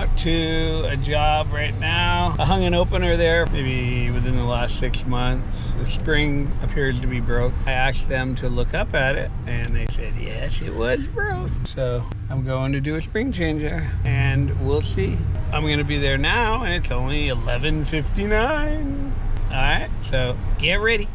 out to a job right now. I hung an opener there maybe within the last 6 months. The spring appears to be broke. I asked them to look up at it and they said yes, it was broke. So I'm going to do a spring changer and we'll see. I'm going to be there now and it's only 11:59. All right, so get ready.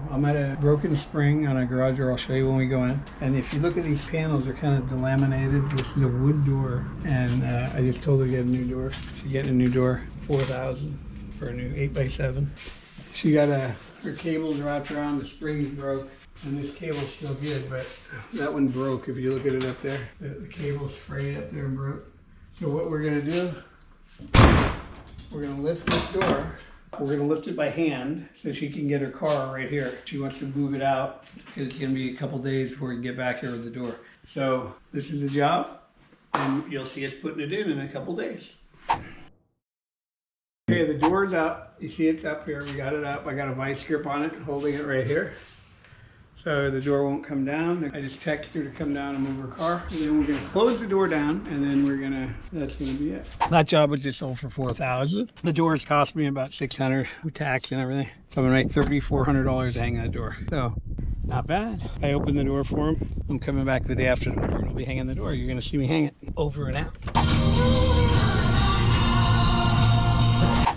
I'm at a broken spring on a garage door. I'll show you when we go in. And if you look at these panels, they're kind of delaminated. This is a wood door. And I just told her to get a new door. She's getting a new door, $4,000 for a new 8x7. She got her cables wrapped around, the spring's broke. And this cable's still good, but that one broke. If you look at it up there, the cable's frayed up there and broke. So what we're gonna do, we're gonna lift this door. We're gonna lift it by hand so she can get her car right here. She wants to move it out because it's gonna be a couple days before we can get back here with the door. So this is the job and you'll see us putting it in a couple days. Okay, the door's up. You see it's up here. We got it up. I got a vice grip on it, holding it right here. So the door won't come down. I just texted her to come down and move her car. And then we're gonna close the door down and then that's gonna be it. That job was just sold for $4,000. The doors cost me about $600 with tax and everything. So I'm gonna make $3,400 to hang that door. So not bad. I opened the door for him. I'm coming back the day after the door and I'll be hanging the door. You're gonna see me hang it over and out.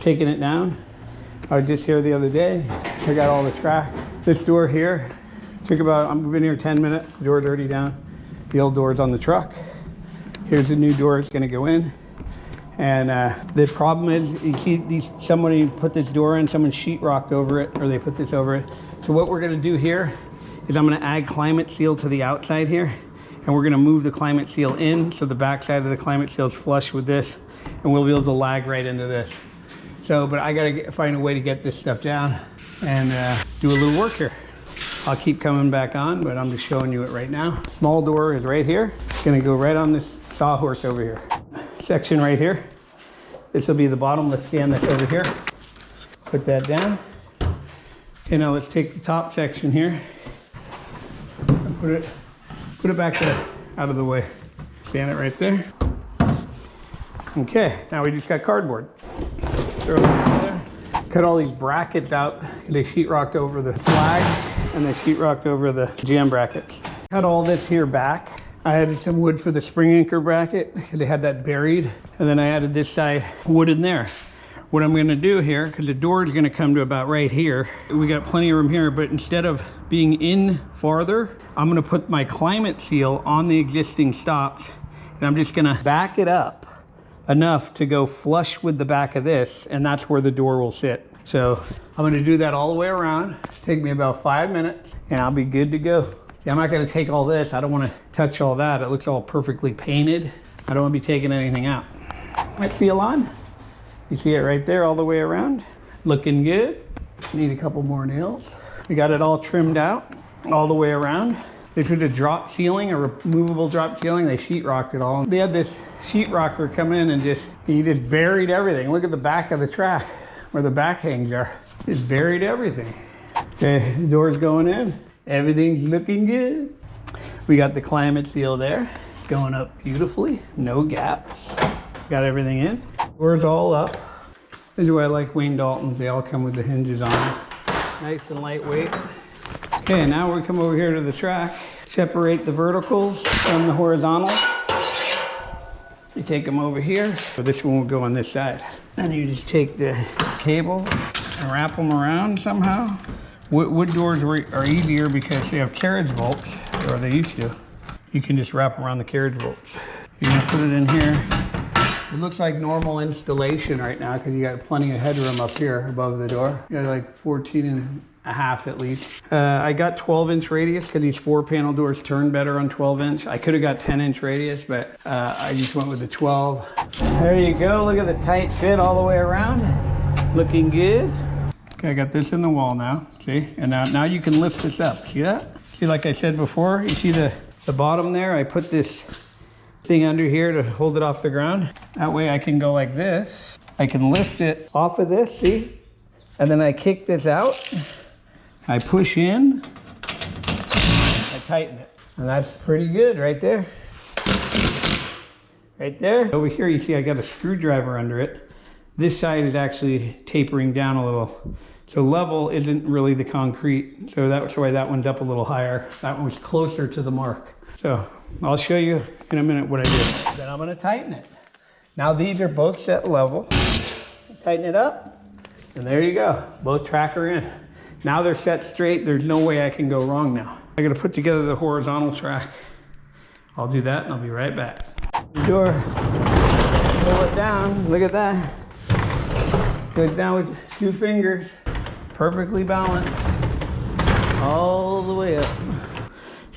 Taking it down. I was just here the other day. I got all the track. This door here, took about, I've been here 10 minutes, the door's already down. The old door's on the truck. Here's the new door, it's gonna go in. And the problem is, you see somebody put this door in, someone sheetrocked over it, or they put this over it. So what we're gonna do here is I'm gonna add climate seal to the outside here, and we're gonna move the climate seal in, so the back side of the climate seal is flush with this, and we'll be able to lag right into this. So, but I gotta find a way to get this stuff down and do a little work here. I'll keep coming back on, but I'm just showing you it right now. Small door is right here. It's gonna go right on this sawhorse over here. Section right here. This will be the bottomless stand that's over here. Put that down. Okay, now let's take the top section here and put it back there, out of the way. Stand it right there. Okay, now we just got cardboard. Throw it in there. Cut all these brackets out. They sheetrocked over the flag and they sheetrocked over the jam brackets. Cut all this here back. I added some wood for the spring anchor bracket. They had that buried. And then I added this side wood in there. What I'm gonna do here, because the door is gonna come to about right here. We got plenty of room here, but instead of being in farther, I'm gonna put my climate seal on the existing stops. And I'm just gonna back it up enough to go flush with the back of this, and that's where the door will sit. So I'm gonna do that all the way around. Take me about 5 minutes and I'll be good to go. See, I'm not gonna take all this. I don't wanna touch all that. It looks all perfectly painted. I don't wanna be taking anything out. Might seal on. You see it right there all the way around. Looking good. Need a couple more nails. We got it all trimmed out all the way around. This was a drop ceiling, a removable drop ceiling. They sheetrocked it all. They had this sheetrocker come in and he just buried everything. Look at the back of the track where the back hangs are. Just buried everything. Okay, the door's going in. Everything's looking good. We got the climate seal there. Going up beautifully, no gaps. Got everything in. Door's all up. This is why I like Wayne Daltons. They all come with the hinges on them. Nice and lightweight. Okay, now we come over here to the track. Separate the verticals from the horizontals. You take them over here. So this one will go on this side. Then you just take the cable and wrap them around somehow. Wood doors are easier because they have carriage bolts, or they used to. You can just wrap around the carriage bolts. You're gonna put it in here. It looks like normal installation right now because you got plenty of headroom up here above the door. You got like 14 and a half at least. I got 12-inch radius because these 4-panel doors turn better on 12-inch. I could have got 10-inch radius, but I just went with the 12. There you go. Look at the tight fit all the way around. Looking good. Okay, I got this in the wall now. See? And now you can lift this up. See that? See, like I said before, you see the bottom there? I put this thing under here to hold it off the ground. That way I can go like this. I can lift it off of this, see? And then I kick this out. I push in, I tighten it. And that's pretty good right there. right there. Over here, you see I got a screwdriver under it. This side is actually tapering down a little. So level isn't really the concrete. So that's why that one's up a little higher. That one was closer to the mark. So I'll show you in a minute what I did. Then I'm gonna tighten it. Now these are both set level. Tighten it up, and there you go. Both track are in. Now they're set straight. There's no way I can go wrong now. I gotta put together the horizontal track. I'll do that and I'll be right back. Door, pull it down, look at that. Goes down with 2 fingers, perfectly balanced, all the way up.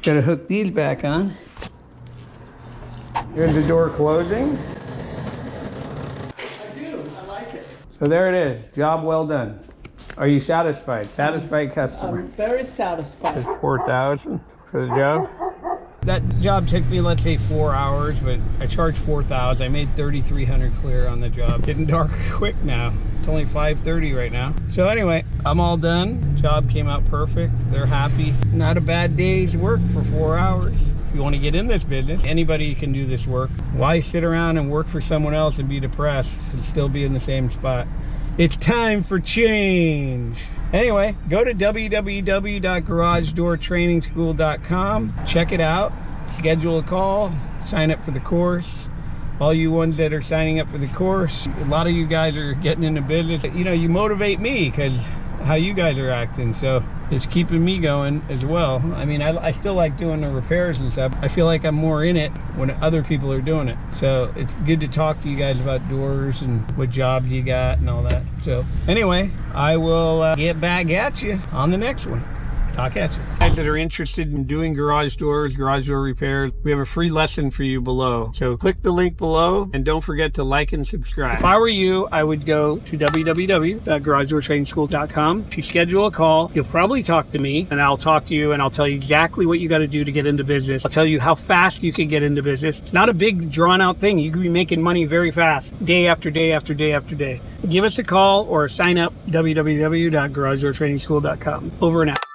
Gotta hook these back on. Here's the door closing. I do, I like it. So there it is, job well done. Are you satisfied? Satisfied customer. I'm very satisfied. It's 4,000 for the job. That job took me, let's say, 4 hours, but I charged 4,000. I made 3,300 clear on the job. Getting dark quick now. It's only 5:30 right now. So anyway, I'm all done. Job came out perfect. They're happy. Not a bad day's work for 4 hours. If you want to get in this business, anybody can do this work. Why sit around and work for someone else and be depressed and still be in the same spot? It's time for change. Anyway, go to www.garagedoortrainingschool.com. Check it out. Schedule a call. Sign up for the course. All you ones that are signing up for the course, a lot of you guys are getting into business. You know, you motivate me because how you guys are acting. So it's keeping me going as well. I mean, I still like doing the repairs and stuff. I feel like I'm more in it when other people are doing it. So it's good to talk to you guys about doors and what jobs you got and all that. So anyway, I will get back at you on the next one. Talk at you. Guys that are interested in doing garage doors, garage door repairs, we have a free lesson for you below. So click the link below and don't forget to like and subscribe. If I were you, I would go to www.garagedoortrainingschool.com to schedule a call. You'll probably talk to me and I'll talk to you and I'll tell you exactly what you got to do to get into business. I'll tell you how fast you can get into business. It's not a big drawn out thing. You can be making money very fast, day after day after day after day. Give us a call or sign up, www.garagedoortrainingschool.com. Over and out.